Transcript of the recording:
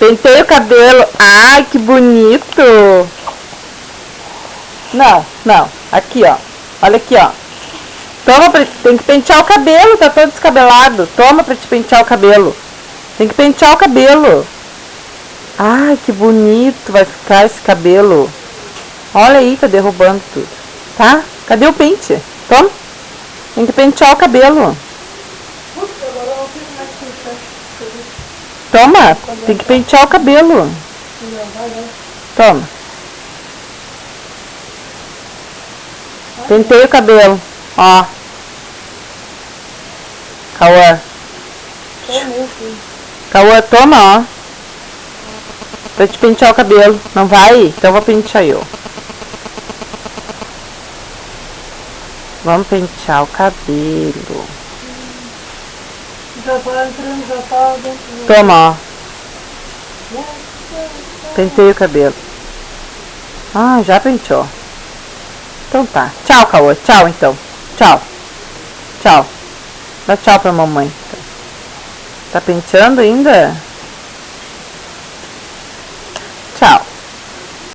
Pentei o cabelo. Ai, que bonito. Não, não. Aqui, ó. Olha aqui, ó. Toma, tem que pentear o cabelo, tá todo descabelado. Toma pra te pentear o cabelo. Tem que pentear o cabelo. Ai, que bonito vai ficar esse cabelo. Olha aí, tá derrubando tudo. Tá? Cadê o pente? Toma. Tem que pentear o cabelo. Toma, tem que pentear o cabelo. Toma. Pentei o cabelo. Ó. Cauã. Cauã, toma, ó. Pra te pentear o cabelo. Não vai? Então eu vou pentear eu. Vamos pentear o cabelo. Já tá entrando, já tá dentro. Toma, ó. Pentei o cabelo. Ah, já penteou. Então tá. Tchau, Cauã. Tchau, então. Tchau. Tchau. Dá tchau pra mamãe. Tá penteando ainda?